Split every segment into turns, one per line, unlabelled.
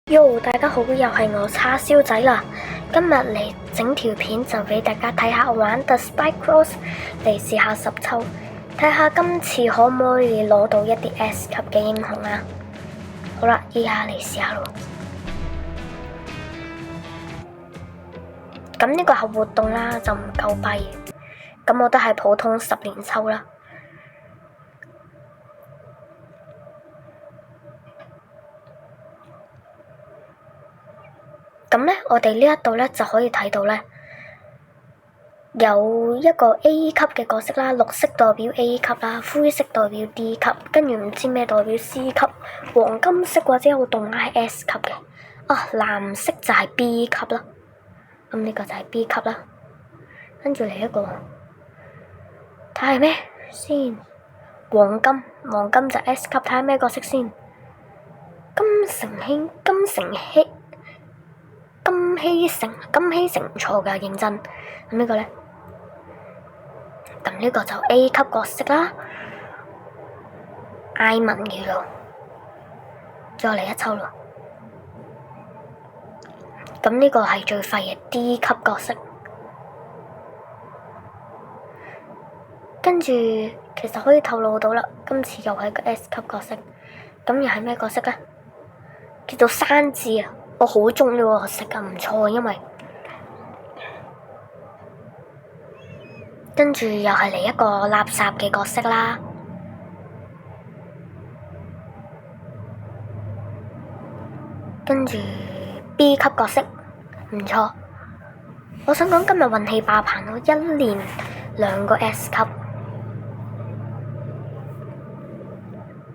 喲，大家好，又係我叉燒仔啦。今日嚟整條片就俾大家睇下我玩 The Spike Cross 嚟試下十抽，睇下今次可唔可以攞到一啲 S 級嘅英雄啊。好啦，依家嚟試下咯。咁呢個係活動啦，就唔夠幣，咁我都係普通10連抽啦。咁呢，我哋呢一度呢就可以睇到呢，有一個 A 級嘅角色啦，綠色代表 A 級啦，灰色代表 D 級，跟住唔知咩代表 C 級，黃金色或者有動畫係 S 級嘅，藍色就係 B 級啦，咁呢個就係 B 級啦，跟住嚟一個，睇下咩先，黃金就 S 級，睇下咩角色先，金希城唔錯㗎，認真。咁呢個呢？咁呢個就 A 級角色啦，艾文叫做，再嚟一抽咯。咁呢個係最廢嘅 D 級角色，跟住其實可以透露到啦，今次又係個 S 級角色，咁又係咩角色呢？叫做山治啊！我好中意喎，食得唔錯，因為跟住又係嚟一個垃圾嘅角色啦，跟住 B 級角色唔錯。我想講今日運氣爆棚咯，一連2個 S 級，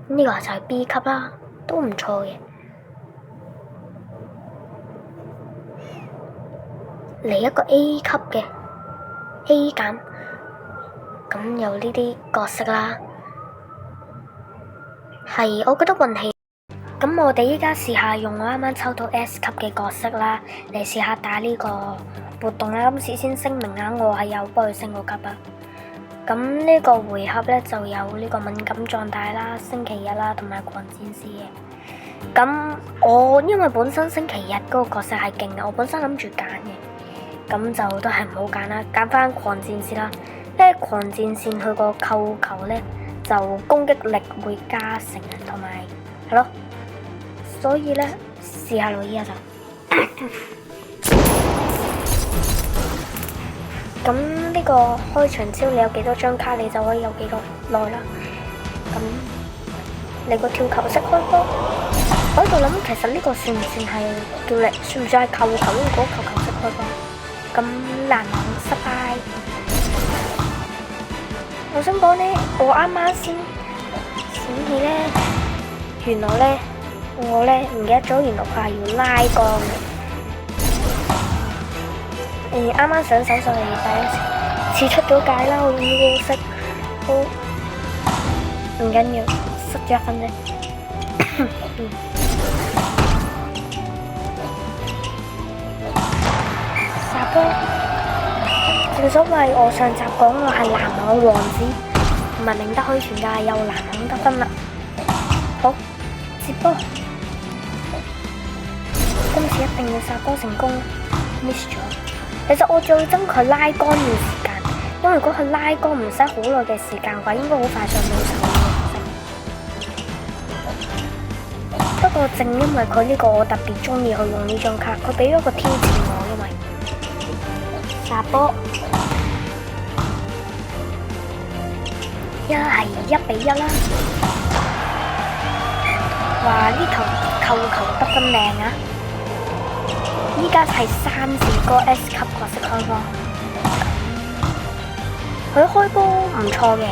呢個就係 B 級啦，都唔錯嘅。嚟一個 A 級嘅 A 減，咁有呢啲角色啦，係我覺得運氣。咁我哋依家試下用我啱啱抽到 S 級嘅角色啦，嚟試下打呢個活動啦。咁事先聲明啊，我係有幫佢升過級啊。咁呢個回合呢，就有呢個敏感狀態啦、星期日啦同埋狂戰士嘅。咁我因為本身星期日嗰個角色係勁嘅，我本身諗住揀嘅。咁就都係唔好揀啦，揀翻狂戰士啦。因為狂戰士佢個扣球呢，就攻擊力會加成，同埋係咯，所以呢，試下咯，依家就。咁呢個開場招你有幾多張卡，你就可以有幾多耐啦。咁你個跳球式開波，我喺度諗，其實呢個算唔算係叫你算唔算係扣球？如果扣球式開波？咁難忘失敗。我想講呢，我啱啱先醒起呢，原來呢，我呢唔記得咗，原來佢係要拉桿嘅。啱啱上手就係第一次出咗界啦，我用呢個式，好唔緊要，失咗1分啫。正所謂我上集講我係籃網王子，唔係明德虛傳㗎，又籃網得分啦。好，接波，今次一定要殺波成功 ，miss 咗。其實我最憎佢拉桿要時間，因為如果佢拉桿唔使好耐嘅時間嘅話，應該好快上到手嘅。不過正因為佢呢個，我特別中意去用呢張卡，佢俾咗個挑戰我，因為殺波。係1比1啦！哇，呢球扣球得分靚啊！依家係3字個 S 級角色開波，佢開波唔錯嘅，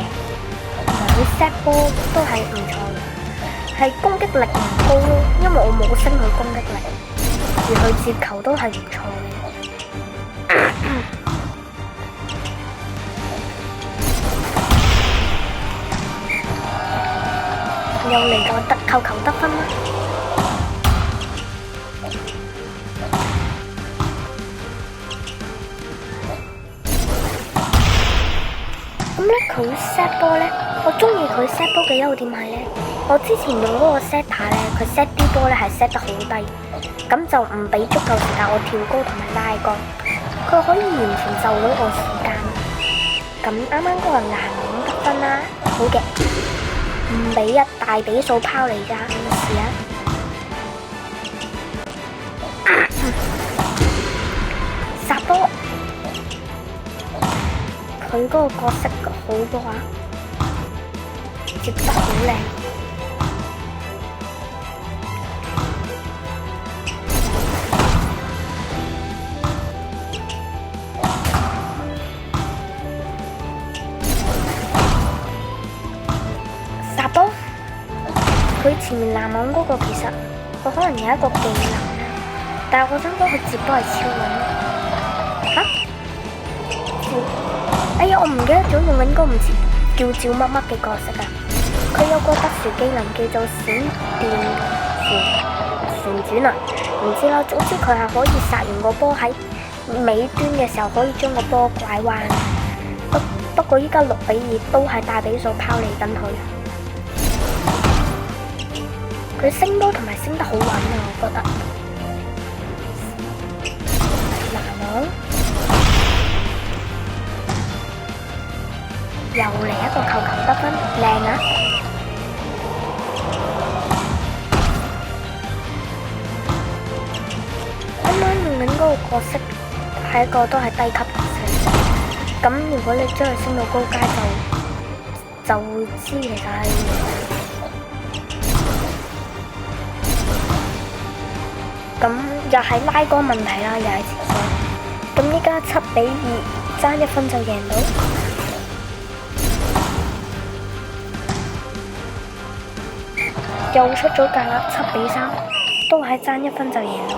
佢 set 波都係唔錯嘅，係攻擊力唔高咯，因為我冇升佢攻擊力，而佢接球都係唔錯嘅。又嚟個扣球得分啦！咁咧佢 set 波咧，我中意佢 set 波嘅優點係咧，我之前用嗰個 setter 咧，佢 set 啲波咧係 set 得好低，咁就唔俾足夠時間我跳高同埋拉桿，佢可以完全就到我時間。咁啱啱嗰個籃網得分啦，好嘅，5-1大比數拋嚟㗎，試下。殺波，佢嗰個角色好波啊，接得好靚。殺波，佢前面籃網嗰個其實佢可能有一個技能，但係我想講佢接波係超穩。哎呀，我唔記得咗用緊嗰個唔知叫乜乜嘅角色啊！佢有個特殊技能叫做閃電旋轉啊，唔知啦。總之佢係可以殺完個波喺尾端嘅時候可以將個波拐彎。不過依家6-2都係大比數拋離緊佢。佢升波同埋升得好穩啊，我覺得。籃網。又嚟一個球得分，靚啊！啱啱用緊嗰個角色係一個都係低級角色，咁如果你將佢升到高階就會知其實係咁又係拉桿問題啦，又係前鋒。咁依家7-2爭1分就贏到。又出咗格啦，7-3，都係爭1分就贏到。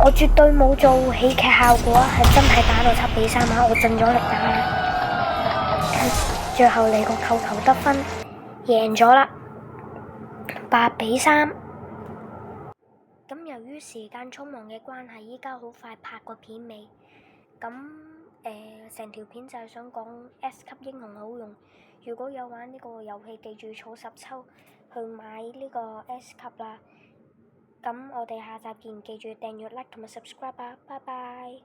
我絕對冇做喜劇效果啊，係真係打到7-3啊！我盡咗力打，最後嚟個扣球得分，贏咗啦，8-3。咁由於時間匆忙嘅關係，依家好快拍個片尾。咁成條片就係想講 S 級英雄好用。如果有玩呢個遊戲，記住儲10抽去買呢個 S 級啦。咁我哋下集見，記住訂閱、like 同埋 subscribe 啊！拜拜。